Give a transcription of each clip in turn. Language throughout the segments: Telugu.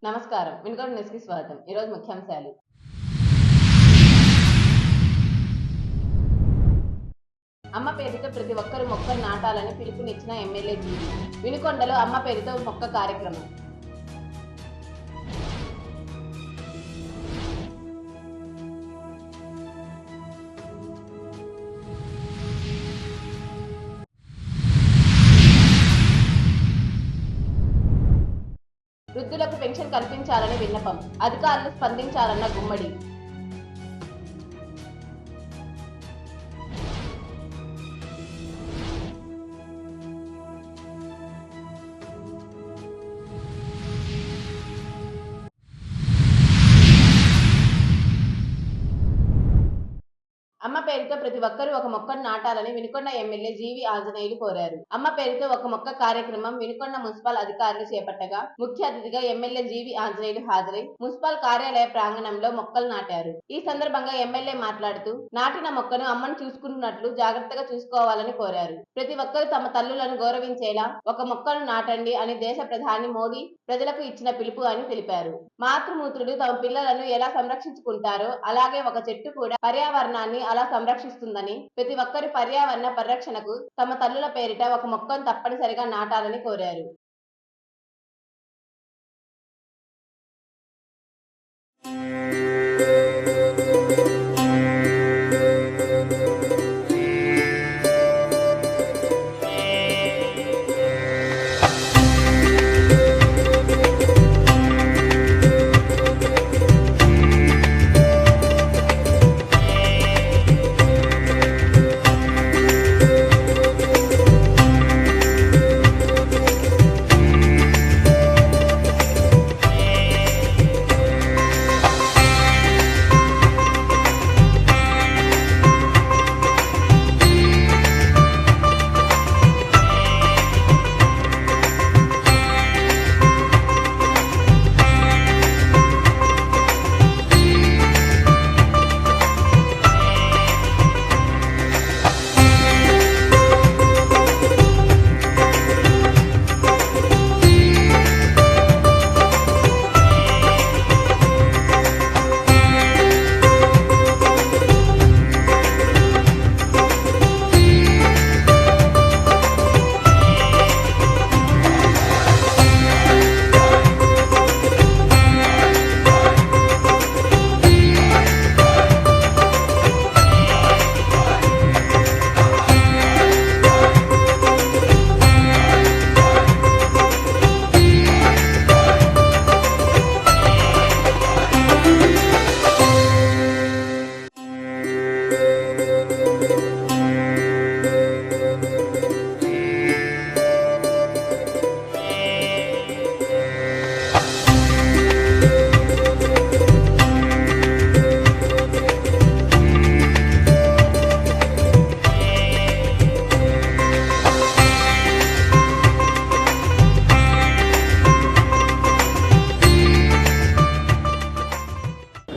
నమస్కారం. వినుకొండ న్యూస్‌కి స్వాగతం. ఈరోజు ముఖ్యాంశాలు. అమ్మ పేరుతో ప్రతి ఒక్కరూ మొక్కలు నాటాలని పిలుపునిచ్చిన ఎమ్మెల్యే జీవి. వినుకొండలో అమ్మ పేరుతో మొక్క కార్యక్రమం. వృద్ధులకు పెన్షన్ కల్పించాలని విన్నపం. అధికారులు స్పందించాలన్న గుమ్మడి. అమ్మ పేరుతో ప్రతి ఒక్కరూ ఒక మొక్కను నాటాలని వినుకొండ ఎమ్మెల్యే జీవి ఆంజనేయులు కోరారు. అమ్మ పేరుతో ఒక మొక్క కార్యక్రమం వినుకొండ మున్సిపల్ అధికారులు చేపట్టగా ముఖ్య అతిథిగా ఎమ్మెల్యే జీవి ఆంజనేయులు హాజరై మున్సిపల్ కార్యాలయ ప్రాంగణంలో మొక్కలు నాటారు. ఈ సందర్భంగా ఎమ్మెల్యే మాట్లాడుతూ నాటిన మొక్కను అమ్మను చూసుకున్నట్లు జాగ్రత్తగా చూసుకోవాలని కోరారు. ప్రతి ఒక్కరూ తమ తల్లులను గౌరవించేలా ఒక మొక్కను నాటండి అని దేశ ప్రధాని మోడీ ప్రజలకు ఇచ్చిన పిలుపు అని తెలిపారు. మాతృమూర్తులు తమ పిల్లలను ఎలా సంరక్షించుకుంటారో అలాగే ఒక చెట్టు కూడా పర్యావరణాన్ని అలా సంరక్షిస్తుందని, ప్రతి ఒక్కరి పర్యావరణ పరిరక్షణకు తమ తల్లుల పేరిట ఒక మొక్కను తప్పనిసరిగా నాటాలని కోరారు.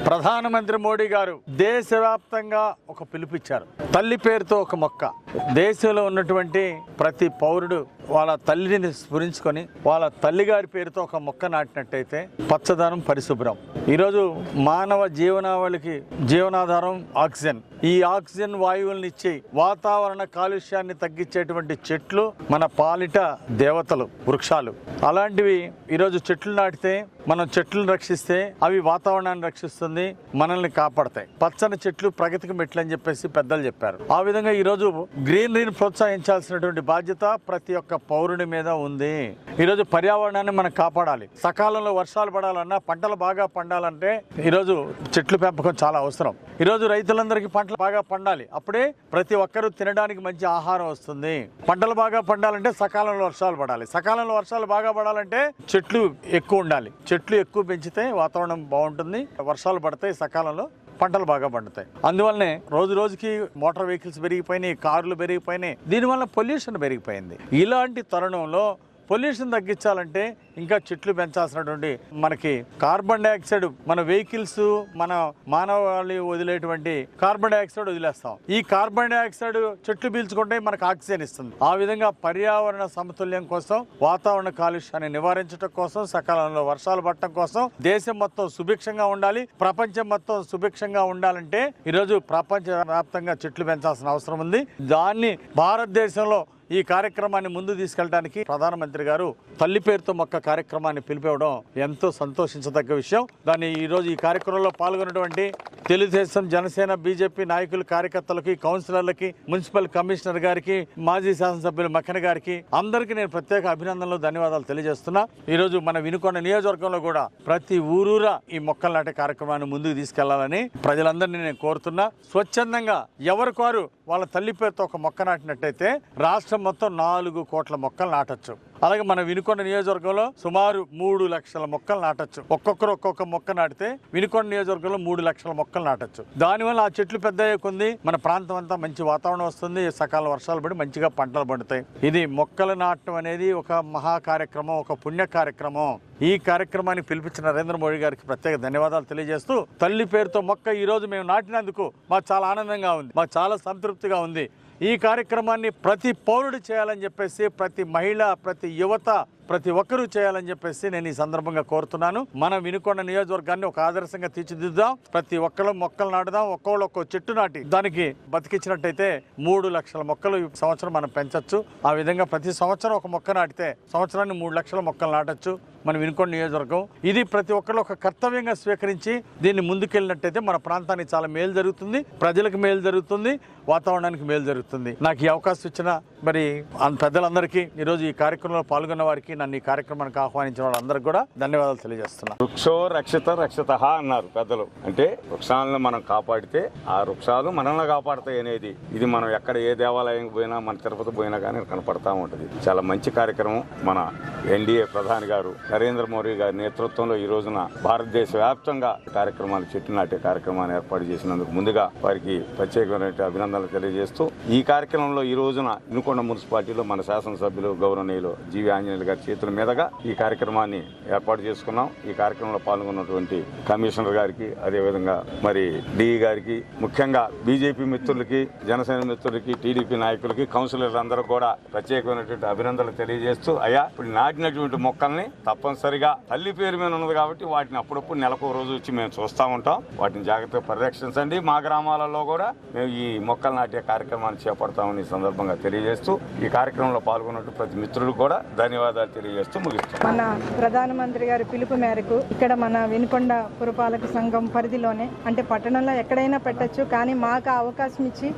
ప్రధానమంత్రి మోడీ గారు దేశవ్యాప్తంగా ఒక పిలుపిచ్చారు. తల్లి పేరుతో ఒక మొక్క. దేశంలో ఉన్నటువంటి ప్రతి పౌరుడు వాళ్ళ తల్లిని స్మరించుకొని వాళ్ళ తల్లిగారి పేరుతో ఒక మొక్క నాటినట్టయితే పచ్చదనం, పరిశుభ్రం. ఈరోజు మానవ జీవనావళికి జీవనాధారం ఆక్సిజన్. ఈ ఆక్సిజన్ వాయువులను ఇచ్చి వాతావరణ కాలుష్యాన్ని తగ్గించేటువంటి చెట్లు మన పాలిట దేవతలు, వృక్షాలు. అలాంటివి ఈరోజు చెట్లు నాటితే, మనం చెట్లను రక్షిస్తే అవి వాతావరణాన్ని రక్షిస్తుంది, మనల్ని కాపాడతాయి. పచ్చని చెట్లు ప్రగతికి మెట్లు అని చెప్పేసి పెద్దలు చెప్పారు. ఆ విధంగా ఈరోజు గ్రీనరీని ప్రోత్సహించాల్సినటువంటి బాధ్యత ప్రతి ఒక్క పౌరుడి మీద ఉంది. ఈరోజు పర్యావరణాన్ని మనం కాపాడాలి. సకాలంలో వర్షాలు పడాలన్నా, పంటలు బాగా పండాలంటే ఈరోజు చెట్లు పెంపకం చాలా అవసరం. ఈరోజు రైతులందరికీ పంటలు బాగా పండాలి. అప్పుడే ప్రతి ఒక్కరూ తినడానికి మంచి ఆహారం వస్తుంది. పంటలు బాగా పండాలంటే సకాలంలో వర్షాలు పడాలి. సకాలంలో వర్షాలు బాగా పడాలంటే చెట్లు ఎక్కువ ఉండాలి. చెట్లు ఎక్కువ పెంచితే వాతావరణం బాగుంటుంది, వర్షాలు పడతాయి, సకాలంలో పంటలు బాగా పండుతాయి. అందువల్లనే రోజు రోజుకి మోటార్ వెహికల్స్ పెరిగిపోయినాయి, కార్లు పెరిగిపోయినాయి. దీనివల్ల పొల్యూషన్ పెరిగిపోయింది. ఇలాంటి తరుణంలో పొల్యూషన్ తగ్గించాలంటే ఇంకా చెట్లు పెంచాల్సినటువంటి మనకి కార్బన్ డైఆక్సైడ్ మన వెహికల్స్ మన మానవాళి వదిలేటువంటి కార్బన్ డైఆక్సైడ్ వదిలేస్తాం. ఈ కార్బన్ డైఆక్సైడ్ చెట్లు పీల్చుకుంటే మనకు ఆక్సిజన్ ఇస్తుంది. ఆ విధంగా పర్యావరణ సమతుల్యం కోసం, వాతావరణ కాలుష్యాన్ని నివారించడం కోసం, సకాలంలో వర్షాలు పడటం కోసం, దేశం మొత్తం సుభిక్షంగా ఉండాలి, ప్రపంచం మొత్తం సుభిక్షంగా ఉండాలంటే ఈరోజు ప్రపంచ వ్యాప్తంగా చెట్లు పెంచాల్సిన అవసరం ఉంది. దాన్ని భారతదేశంలో ఈ కార్యక్రమాన్ని ముందు తీసుకెళ్ళడానికి ప్రధానమంత్రి గారు తల్లి పేరుతో మొక్క కార్యక్రమాన్ని పిలిపివ్వడం ఎంతో సంతోషించదగ్గ విషయం. దాన్ని ఈరోజు ఈ కార్యక్రమంలో పాల్గొన్నటువంటి తెలుగుదేశం, జనసేన, బీజేపీ నాయకులు, కార్యకర్తలకి, కౌన్సిలర్లకి, మున్సిపల్ కమిషనర్ గారికి, మాజీ శాసనసభ్యులు మక్కన గారికి అందరికీ నేను ప్రత్యేక అభినందనలు, ధన్యవాదాలు తెలియజేస్తున్నా. ఈరోజు మన వినుకొండ నియోజకవర్గంలో కూడా ప్రతి ఊరూరా ఈ మొక్కలు నాటే కార్యక్రమాన్ని ముందుకు తీసుకెళ్లాలని ప్రజలందరినీ నేను కోరుతున్నా. స్వచ్ఛందంగా ఎవరికి వారు వాళ్ళ తల్లి పేరుతో ఒక మొక్క నాటినట్టయితే రాష్ట్రం మొత్తం 4 కోట్ల మొక్కలు నాటొచ్చు. అలాగే మన వినుకొండ నియోజకవర్గంలో సుమారు 3 లక్షల మొక్కలు నాటొచ్చు. ఒక్కొక్కరు ఒక్కొక్క మొక్క నాటితే వినుకొండ నియోజకవర్గంలో 3 లక్షల మొక్కలు నాటొచ్చు. దానివల్ల ఆ చెట్లు పెద్ద అయ్యేకొంది మన ప్రాంతం అంతా మంచి వాతావరణం వస్తుంది, సకాల వర్షాలు పడి మంచిగా పంటలు పండుతాయి. ఇది మొక్కలు నాటడం అనేది ఒక మహా కార్యక్రమం, ఒక పుణ్య కార్యక్రమం. ఈ కార్యక్రమాన్ని పిలిపించిన నరేంద్ర మోడీ గారికి ప్రత్యేక ధన్యవాదాలు తెలియజేస్తూ, తల్లి పేరుతో మొక్క ఈ రోజు మేము నాటినందుకు మాకు చాలా ఆనందంగా ఉంది, మాకు చాలా సంతృప్తిగా ఉంది. ఈ కార్యక్రమాన్ని ప్రతి పౌరుడు చేయాలని చెప్పేసి, ప్రతి మహిళ, ప్రతి యువత, ప్రతి ఒక్కరూ చేయాలని చెప్పేసి నేను ఈ సందర్భంగా కోరుతున్నాను. మనం వినుకొండ నియోజకవర్గాన్ని ఒక ఆదర్శంగా తీర్చిదిద్దాం. ప్రతి ఒక్కరు మొక్కలు నాటుదాం. ఒక్కొక్కరు ఒక్కో చెట్టు నాటి దానికి బతికించినట్టయితే 3 లక్షల మొక్కలు ఈ సంవత్సరం మనం పెంచొచ్చు. ఆ విధంగా ప్రతి సంవత్సరం ఒక మొక్క నాటితే సంవత్సరాన్ని 3 లక్షల మొక్కలు నాటొచ్చు మన వినుకొండ నియోజకవర్గం. ఇది ప్రతి ఒక్కరు ఒక కర్తవ్యంగా స్వీకరించి దీన్ని ముందుకెళ్ళినట్టయితే మన ప్రాంతానికి చాలా మేలు జరుగుతుంది, ప్రజలకు మేలు జరుగుతుంది, వాతావరణానికి మేలు జరుగుతుంది. నాకు ఈ అవకాశం ఇచ్చిన మరి పెద్దలందరికీ, ఈరోజు ఈ కార్యక్రమంలో పాల్గొన్న వారికి, నన్ను ఈ కార్యక్రమానికి ఆహ్వానించిన వాళ్ళందరికీ కూడా ధన్యవాదాలు తెలియజేస్తున్నాను. వృక్షో రక్షిత రక్షిత అన్నారు పెద్దలు. అంటే వృక్షాలను మనం కాపాడితే ఆ వృక్షాలు మనల్ని కాపాడతాయి అనేది ఇది మనం ఎక్కడ ఏ దేవాలయం పోయినా, మన తిరుపతి పోయినా కానీ కనపడతా ఉంటుంది. చాలా మంచి కార్యక్రమం. మన ఎన్డీఏ ప్రధాని గారు నరేంద్ర మోడీ గారి నేతృత్వంలో ఈ రోజున భారతదేశ వ్యాప్తంగా కార్యక్రమాలు, చెట్టు నాటే కార్యక్రమాన్ని ఏర్పాటు చేసినందుకు ముందుగా వారికి ప్రత్యేకమైన అభినందనలు తెలియజేస్తూ, ఈ కార్యక్రమంలో ఈ రోజున వినుకొండ మున్సిపాలిటీలో మన శాసనసభ్యులు గౌరవనీయులు జీవి ఆంజనేయులు గారి చేతుల మీదుగా ఈ కార్యక్రమాన్ని ఏర్పాటు చేసుకున్నాం. ఈ కార్యక్రమంలో పాల్గొన్నటువంటి కమిషనర్ గారికి, అదేవిధంగా మరి డిఈ గారికి, ముఖ్యంగా బీజేపీ మిత్రులకి, జనసేన మిత్రులకి, టీడీపీ నాయకులకి, కౌన్సిలర్లు అందరూ కూడా ప్రత్యేకమైనటువంటి అభినందనలు తెలియజేస్తూ, అయ్యా ఇప్పుడు నాటినటువంటి మొక్కల్ని తప్పనిసరిగా తల్లి పేరు మీద ఉన్నది కాబట్టి వాటిని అప్పుడప్పుడు నెలకు రోజు వచ్చి మేము చూస్తూ ఉంటాం. వాటిని జాగ్రత్తగా పరిరక్షించండి. మా గ్రామాలలో కూడా మేము ఈ మొక్కలు నాటే కార్యక్రమాన్ని చేపడతామని ఈ సందర్భంగా తెలియజేస్తూ, ఈ కార్యక్రమంలో పాల్గొన్నట్టు ప్రతి మిత్రులకు కూడా ధన్యవాదాలు తెలియజేస్తూ ముగిస్తాం. మన ప్రధానమంత్రి గారి పిలుపు మేరకు ఇక్కడ మన వినుకొండ పురపాలక సంఘం పరిధిలోనే, అంటే పట్టణంలో ఎక్కడైనా పెట్టచ్చు, కానీ మాకు అవకాశం ఇచ్చి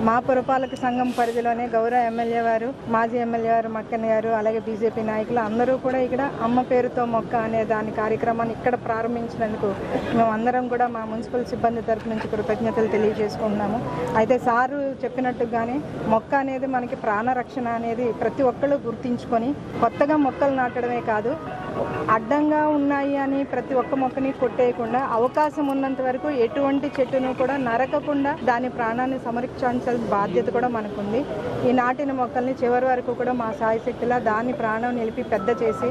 మా పురపాలక సంఘం పరిధిలోనే గౌరవ ఎమ్మెల్యే వారు, మాజీ ఎమ్మెల్యే గారు మక్కన్ గారు, అలాగే బీజేపీ నాయకులు అందరూ కూడా ఇక్కడ అమ్మ పేరుతో మొక్క అనే దాని కార్యక్రమాన్ని ఇక్కడ ప్రారంభించినందుకు మేము అందరం కూడా మా మున్సిపల్ సిబ్బంది తరపు నుంచి కృతజ్ఞతలు తెలియజేసుకుంటున్నాము. అయితే సారు చెప్పినట్టుగానే మొక్క అనేది మనకి ప్రాణరక్షణ అనేది ప్రతి ఒక్కళ్ళు గుర్తించుకొని కొత్తగా మొక్కలు నాటడమే కాదు, అడ్డంగా ఉన్నాయి అని ప్రతి ఒక్క మొక్కని కొట్టేయకుండా అవకాశం ఉన్నంత వరకు ఎటువంటి చెట్టును కూడా నరకకుండా దాని ప్రాణాన్ని సంరక్షించాల్సిన బాధ్యత కూడా మనకుంది. ఈ నాటిన మొక్కల్ని చివరి వరకు కూడా మా సాయశక్తిలా దాన్ని ప్రాణం నిలిపి పెద్ద చేసి,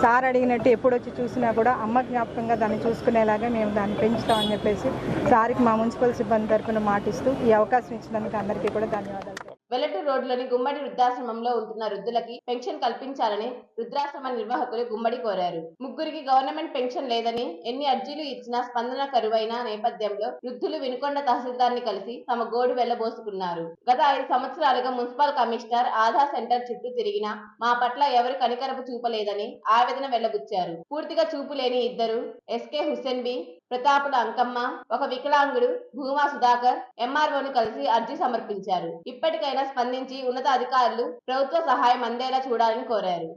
సార్ అడిగినట్టు ఎప్పుడు వచ్చి చూసినా కూడా అమ్మ జ్ఞాపకంగా దాన్ని చూసుకునేలాగా మేము దాన్ని పెంచుతామని చెప్పేసి సార్కి మా మున్సిపల్ సిబ్బంది తరఫున మాటిస్తూ ఈ అవకాశం ఇచ్చినందుకు అందరికీ కూడా ధన్యవాదాలు. వెల్లటూరు రోడ్లోని గుమ్మడి వృద్ధాశ్రమంలో ఉంటున్న వృద్ధులకి పెన్షన్ కల్పించాలని వృద్ధాశ్రమ నిర్వాహకులు గుమ్మడి కోరారు. ముగ్గురికి గవర్నమెంట్ పెన్షన్ లేదని ఎన్ని అర్జీలు ఇచ్చినా స్పందన కరువైన నేపథ్యంలో వృద్ధులు వినుకొండ తహసీల్దార్ని కలిసి తమ గోడు వెళ్లబోసుకున్నారు. గత 5 సంవత్సరాలుగా మున్సిపల్ కమిషనర్ ఆధార్ సెంటర్ చుట్టూ తిరిగినా మా పట్ల ఎవరు కనికరపు చూపలేదని ఆవేదన వెళ్లబుచ్చారు. పూర్తిగా చూపు లేని ఇద్దరు, ఎస్కే హుస్సేన్ బి, ప్రతాపుల అంకమ్మ, ఒక వికలాంగుడు భూమా సుధాకర్ ఎంఆర్ఓను కలిసి అర్జీ సమర్పించారు. ఇప్పటికైనా స్పందించి ఉన్నత అధికారులు ప్రభుత్వ సహాయం అందేలా చూడాలని కోరారు.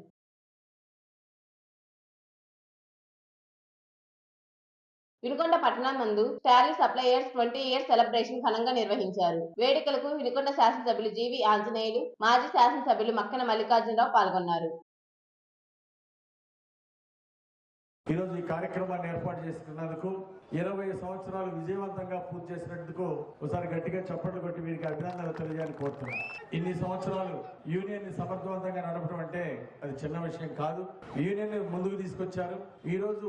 వినుకొండ పట్టణం నందు స్టాలీ సప్లయర్స్ 20 ఇయర్స్ సెలబ్రేషన్ ఘనంగా నిర్వహించారు. వేడుకలకు వినుకొండ శాసనసభ్యులు జీవి ఆంజనేయులు, మాజీ శాసనసభ్యులు మక్కన మల్లికార్జునరావు పాల్గొన్నారు. ఈరోజు ఈ కార్యక్రమాన్ని ఏర్పాటు చేసుకున్నందుకు 20 సంవత్సరాలు విజయవంతంగా పూర్తి చేసినందుకు ఒకసారి గట్టిగా చప్పట్లు కొట్టి వీరికి అభినందనలు తెలియాలని కోరుతున్నాను. ఇన్ని సంవత్సరాలు యూనియన్ ని సమర్థవంతంగా నడపడం అంటే అది చిన్న విషయం కాదు. యూనియన్ ని ముందుకు తీసుకొచ్చారు. ఈ రోజు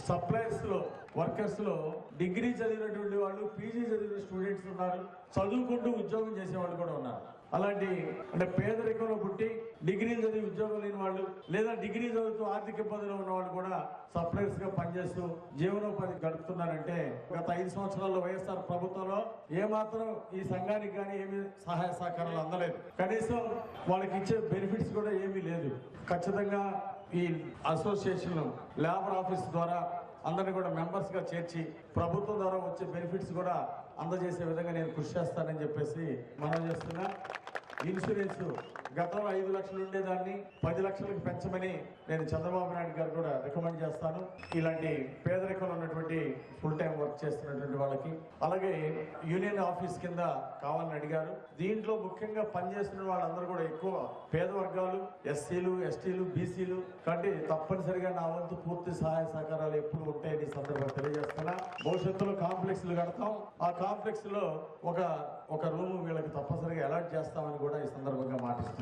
సప్లైర్స్ లో, వర్కర్స్ లో డిగ్రీ చదివినటువంటి వాళ్ళు, పీజీ చదివిన స్టూడెంట్స్ ఉన్నారు, చదువుకుంటూ ఉద్యోగం చేసేవాళ్ళు కూడా ఉన్నారు. అలాంటి అంటే పేదరికంలో పుట్టి డిగ్రీ చదివి ఉద్యోగం లేని వాళ్ళు, లేదా డిగ్రీ చదువుతూ ఆర్థిక ఇబ్బందులు ఉన్న వాళ్ళు కూడా సప్లైర్స్ గా పనిచేస్తూ జీవనోపాధి గడుపుతున్నారంటే గత 5 సంవత్సరాల్లో వైఎస్ఆర్ ప్రభుత్వంలో ఏమాత్రం ఈ సంఘానికి కానీ ఏమి సహాయ సహకారాలు అందలేదు. కనీసం వాళ్ళకి ఇచ్చే బెనిఫిట్స్ కూడా ఏమీ లేదు. ఖచ్చితంగా ఈ అసోసియేషన్ లేబర్ ఆఫీస్ ద్వారా అందరినీ కూడా మెంబర్స్ గా చేర్చి ప్రభుత్వం ద్వారా వచ్చే బెనిఫిట్స్ కూడా అందజేసే విధంగా నేను కృషి చేస్తానని చెప్పేసి మనం చేస్తున్నా. ఇన్సూరెన్స్ గతంలో 5 లక్షలు ఉండేదాన్ని 10 లక్షలకు పెంచమని నేను చంద్రబాబు నాయుడు గారు కూడా రికమెండ్ చేస్తాను. ఇలాంటి పేదరికంలో ఉన్నటువంటి ఫుల్ టైం వర్క్ చేస్తున్నటువంటి వాళ్ళకి. అలాగే యూనియన్ ఆఫీస్ కింద కావాలని అడిగారు. దీంట్లో ముఖ్యంగా పనిచేస్తున్న వాళ్ళందరూ కూడా ఎక్కువ పేద వర్గాలు, ఎస్సీలు, ఎస్టీలు, బీసీలు. కాబట్టి తప్పనిసరిగా నా వంతు పూర్తి సహాయ సహకారాలు ఎప్పుడు ఉంటాయని ఈ సందర్భంగా తెలియజేస్తున్నా. భవిష్యత్తులో కాంప్లెక్స్లు కడతాం. ఆ కాంప్లెక్స్ లో ఒక రూమ్ వీళ్ళకి తప్పనిసరిగా అలాట్ చేస్తామని కూడా ఈ సందర్భంగా మాటిస్తున్నా.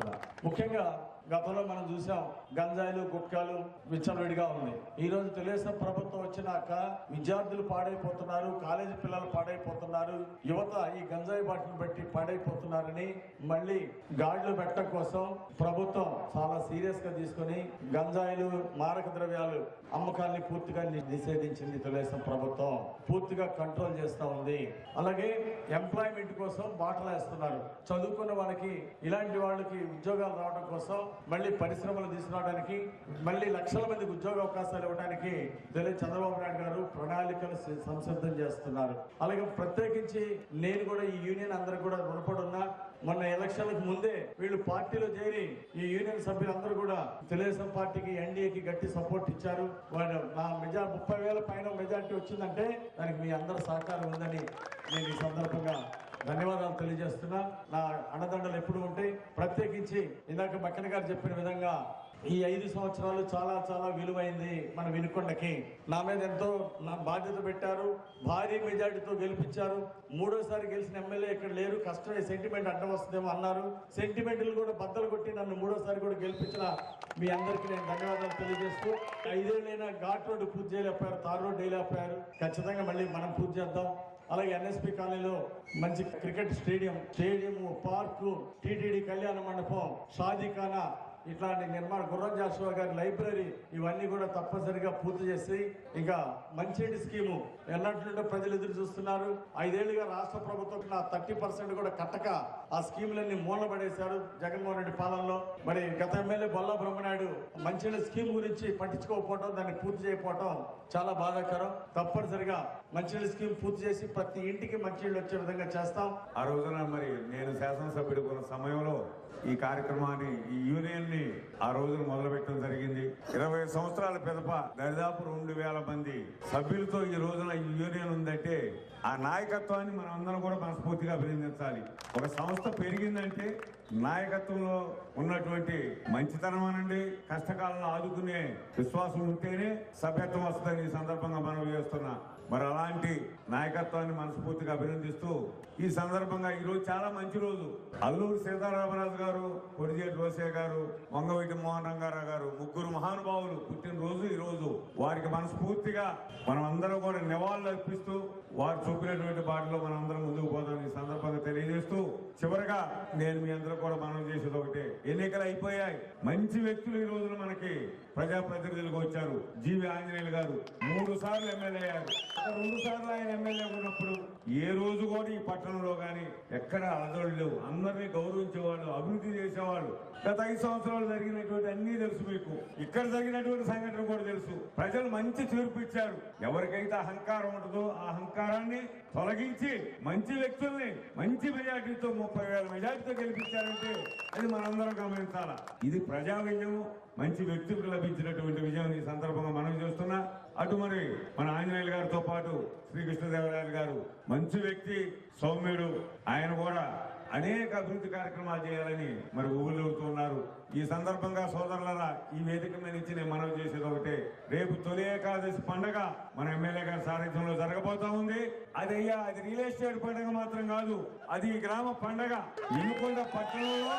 ముఖ్యంగా గతంలో మనం చూసాం గంజాయిలు, గుట్కాలు విచ్చలవిడిగా ఉంది. ఈ రోజు తెలుగుదేశం ప్రభుత్వం వచ్చినాక విద్యార్థులు పాడైపోతున్నారు, కాలేజీ పిల్లలు పాడైపోతున్నారు, యువత ఈ గంజాయి బాటిని బట్టి పాడైపోతున్నారని మళ్ళీ గాడ్లు పెట్టడం కోసం ప్రభుత్వం చాలా సీరియస్ గా తీసుకుని గంజాయిలు, మారక ద్రవ్యాలు అమ్మకాన్ని పూర్తిగా నిషేధించింది. తెలుగుదేశం ప్రభుత్వం పూర్తిగా కంట్రోల్ చేస్తా ఉంది. అలాగే ఎంప్లాయ్మెంట్ కోసం బాటలు వేస్తున్నారు. చదువుకున్న వాళ్ళకి, ఇలాంటి వాళ్ళకి ఉద్యోగాలు రావడం కోసం, మళ్ళీ పరిశ్రమలు తీసుకురావడానికి, మళ్ళీ లక్షల మందికి ఉద్యోగ అవకాశాలు ఇవ్వడానికి చంద్రబాబు నాయుడు గారు ప్రణాళికలు సంసిద్ధం చేస్తున్నారు. అలాగే ప్రత్యేకించి నేను కూడా ఈ యూనియన్ అందరికి కూడా రుణపడి ఉన్నా. మొన్న ఎలక్షన్లకు ముందే వీళ్ళు పార్టీలో చేరి ఈ యూనియన్ సభ్యులందరూ కూడా తెలుగుదేశం పార్టీకి, ఎన్డీఏకి గట్టి సపోర్ట్ ఇచ్చారు. నా 30,000 పైన మెజార్టీ వచ్చిందంటే దానికి మీ అందరి సహకారం ఉందని నేను ఈ సందర్భంగా ధన్యవాదాలు తెలియజేస్తున్నా. నా అండదండలు ఎప్పుడు ఉంటాయి. ప్రత్యేకించి ఇందాక బక్కన గారు చెప్పిన విధంగా ఈ 5 సంవత్సరాలు చాలా చాలా విలువైంది మన వినుకొండకి. నా మీద ఎంతో బాధ్యత పెట్టారు, భారీ మెజార్టీతో గెలిపించారు. 3వ గెలిచిన ఎమ్మెల్యే ఇక్కడ లేరు, కష్టమే, సెంటిమెంట్ అడ్డం వస్తుందేమో అన్నారు. సెంటిమెంట్లు కూడా బద్దలు కొట్టి నన్ను 3వ కూడా గెలిపించిన మీ అందరికీ నేను ధన్యవాదాలు తెలియజేస్తూ, 5 ఏళ్ళైనా ఘాట్ రోడ్డు పూర్తి చేయలేకపోయారు, తార్ రోడ్డు వేయలేకపోయారు. ఖచ్చితంగా మళ్ళీ మనం పూర్తి చేద్దాం. అలాగే ఎన్ఎస్పి కాలనీలో మంచి క్రికెట్ స్టేడియం, పార్కు, టీటీడీ కళ్యాణ మండపం, షాదీఖానా ఇట్లాంటి నిర్మాణ, గుర్రం జాషువా గారి లైబ్రరీ, ఇవన్నీ కూడా తప్పనిసరిగా పూర్తి చేసి ఇంకా మంచినీటి స్కీము ఎన్నట్లుంటే ప్రజలు ఎదురు చూస్తున్నారు. 5 ఏళ్లుగా రాష్ట్ర ప్రభుత్వం 30% కూడా కట్టక ఆ స్కీములన్నీ మూలపడేశారు జగన్మోహన్ రెడ్డి పాలనలో. మరి గత ఎమ్మెల్యే బొల్లా బ్రహ్మనాయుడు మంచినీటి స్కీమ్ గురించి పట్టించుకోకపోవడం, దాన్ని పూర్తి చేయకపోవడం చాలా బాధాకరం. తప్పనిసరిగా మంచినీటి స్కీమ్ పూర్తి చేసి ప్రతి ఇంటికి మంచినీళ్ళు వచ్చే విధంగా చేస్తాం. ఆ రోజున మరి నేను శాసనసభ్యుడు ఉన్న సమయంలో ఈ కార్యక్రమాన్ని, ఈ యూనియన్ ని ఆ రోజున మొదలుపెట్టడం జరిగింది. 20 సంవత్సరాల పిదప దాదాపు 2,000 మంది సభ్యులతో ఈ రోజున ఈ యూనియన్ ఉందంటే ఆ నాయకత్వాన్ని మనం అందరం కూడా మనస్ఫూర్తిగా అభినందించాలి. ఒక సంస్థ పెరిగిందంటే నాయకత్వంలో ఉన్నటువంటి మంచితనం అనండి, కష్టకాలంలో ఆదుకునే విశ్వాసం ఉంటేనే సభ్యత్వం వస్తుందని ఈ సందర్భంగా మనం చేస్తున్నా. మరి అలాంటి నాయకత్వాన్ని మనస్ఫూర్తిగా అభినందిస్తూ ఈ సందర్భంగా ఈ రోజు చాలా మంచి రోజు. అల్లూరు సీతారామరాజు గారు, కొడిజేటి రోసే గారు, వంగవీటి మోహన్ రంగారావు గారు, 3 మహానుభావులు పుట్టినరోజు ఈ రోజు. వారికి మనస్ఫూర్తిగా మనం అందరం కూడా నివాళులు అర్పిస్తూ వారు చూపినటువంటి బాటలో మనం అందరం ముందుకు పోదాం ఈ సందర్భంగా తెలియజేస్తూ, చివరిగా నేను మీ అందరూ కూడా మనం చేసేది ఒకటే, ఎన్నికలు అయిపోయాయి. మంచి వ్యక్తులు ఈ రోజున మనకి ప్రజాప్రతినిధులుగా వచ్చారు. జీవి ఆంజనేయులు గారు 3 సార్లు ఎమ్మెల్యే అయ్యారు. 2 సార్లు ఆయన ఎమ్మెల్యే ఉన్నప్పుడు ఏ రోజు కూడా ఈ పట్టణంలో గాని ఎక్కడ అలజడులు లేవు. అందరినీ గౌరవించేవాళ్ళు, అభివృద్ధి చేసేవాళ్ళు. గత 5 సంవత్సరాలు జరిగినటువంటి అన్ని తెలుసు మీకు. ఇక్కడ జరిగినటువంటి సంఘటన కూడా తెలుసు. ప్రజలు మంచి తీర్పు ఇచ్చారు. ఎవరికైతే అహంకారం ఉంటుందో ఆ అహంకారాన్ని తొలగించి మంచి వ్యక్తుల్ని మంచి మెజార్టీతో 30,000 మెజార్టీతో గెలిపించారంటే అది మనందరం గమనించాలా. ఇది ప్రజా విజయం, మంచి వ్యక్తులకు లభించినటువంటి విజయం ఈ సందర్భంగా మనం చేస్తున్నా. అటు మరి మన ఆంజనేయులు గారితో పాటు శ్రీకృష్ణదేవరాయలు గారు మంచి వ్యక్తి, సౌమ్యుడు. ఆయన కూడా అనేక అభివృద్ధి కార్యక్రమాలు చేయాలని మరి ఊళ్ళవుతున్నారు. ఈ సందర్భంగా సోదరులరా, ఈ వేదిక మీద నుంచి నేను మనవి చేసేది ఒకటే, రేపు తొలి ఏకాదశి పండుగ మన ఎమ్మెల్యే గారి సారథ్యంలో జరగబోతా ఉంది. అది రియల్ ఎస్టేట్ పండుగ మాత్రం కాదు, అది ఈ గ్రామ పండుగ. వినుకొండ పట్టణంలో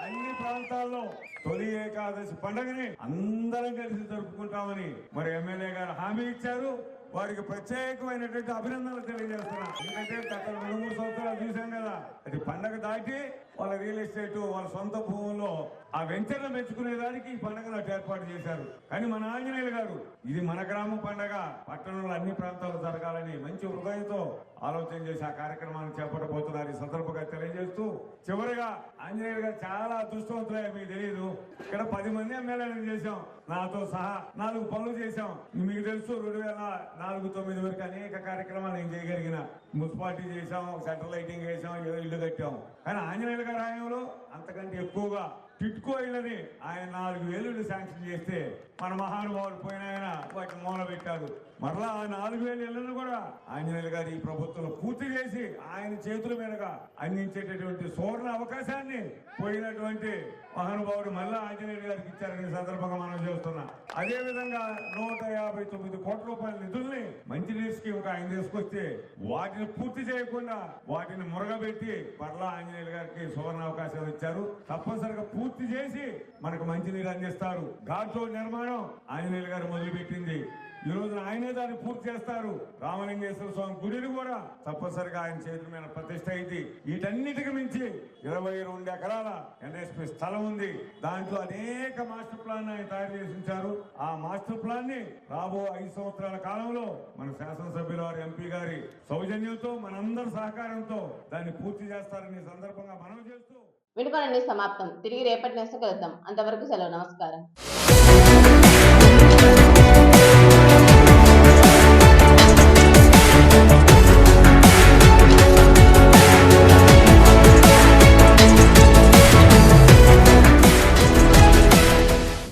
అన్ని ప్రాంతాల్లో తొలి ఏకాదశి పండుగని అందరం కలిసి జరుపుకుంటామని మరి ఎమ్మెల్యే గారు హామీ ఇచ్చారు. వారికి ప్రత్యేకమైనటువంటి అభినందనలు తెలియజేస్తున్నా. ఎందుకంటే గత 2-3 సంవత్సరాలు చూసాం కదా, అది పండగ దాటి వాళ్ళ రియల్ ఎస్టేట్ వాళ్ళ సొంత భూముల్లో ఆ వెంచర్లు మెచ్చుకునేదానికి ఈ పండుగను ఏర్పాటు చేశారు. కానీ మన ఆంజనేయులు గారు ఇది మన గ్రామ పండగ, పట్టణంలో అన్ని ప్రాంతాలు జరగాలని మంచి హృదయంతో ఆలోచన చేసి ఆ కార్యక్రమాన్ని చేపట్టబోతున్నారు. ఈ సందర్భంగా తెలియజేస్తూ చివరిగా ఆంజనేయులు గారు చాలా అదృష్టవంతులే, మీకు తెలియదు. ఇక్కడ 10 మంది ఎమ్మెల్యేలను చేశాం, నాతో సహా 4 పనులు చేశాం. మీకు తెలుసు 2004-09 వరకు అనేక కార్యక్రమాలు నేను చేయగలిగిన. మున్సిపాలిటీ చేశాం, సెంట్రల్ లైటింగ్ వేసాం, ఇల్లు కట్టాం. కానీ ఆంజనేయులు గారి హయాంలో అంతకంటే ఎక్కువగా టిట్కో ఇళ్ళని ఆయన 4,000 ఇళ్ళు శాంక్షన్ చేస్తే మన మహానుభావులు పోయిన ఆయన వాటిని మూల పెట్టారు. మరలా ఆ 4,000 ఇళ్లను కూడా ఆంజనేయులు గారు ఈ ప్రభుత్వంలో పూర్తి చేసి ఆయన చేతుల మీదుగా అందించేటటువంటి సువర్ణ అవకాశాన్ని పోయినటువంటి మహానుభావుడు మళ్ళా ఆంజనేయులు గారికి ఇచ్చారని సందర్భంగా మనం చేస్తున్నాం. అదే విధంగా 159 కోట్ల రూపాయల నిధుల్ని మంచినీరు స్కీమ్ ఆయన తీసుకొస్తే వాటిని పూర్తి చేయకుండా వాటిని మురగబెట్టి మరలా ఆంజనేయులు గారికి సువర్ణ అవకాశాలు ఇచ్చారు. తప్పనిసరిగా పూర్తి చేసి మనకు మంచినీరు అందిస్తారు. ఘాట్ రోడ్ నిర్మాణం ఆంజనేయులు గారు మొదలుపెట్టింది. ఈ రోజున ఆయనే దాన్ని పూర్తి చేస్తారు. రామలింగేశ్వర స్వామి గుడిని కూడా తప్పనిసరిగా ఆయన చేతుల మీద ప్రతిష్ట అయింది. వీటన్నిటికి మించి 22 ఎకరాల ఎన్ఎస్పీ స్థలం ఉంది. దాంట్లో అనేక మాస్టర్ ప్లాన్ ఆయన తయారు చేసి ఉంచారు. ఆ మాస్టర్ ప్లాన్ ని రాబో 5 సంవత్సరాల కాలంలో మన శాసనసభ్యుల వారి ఎంపీ గారి సౌజన్యంతో మనందరి సహకారంతో దాన్ని పూర్తి చేస్తారని సందర్భంగా మనం చేస్తూ వినుకొండ సమాప్తం. తిరిగి రేపటి నెక్స్ట్ కలుద్దాం. అంతవరకు సెలవు. నమస్కారం.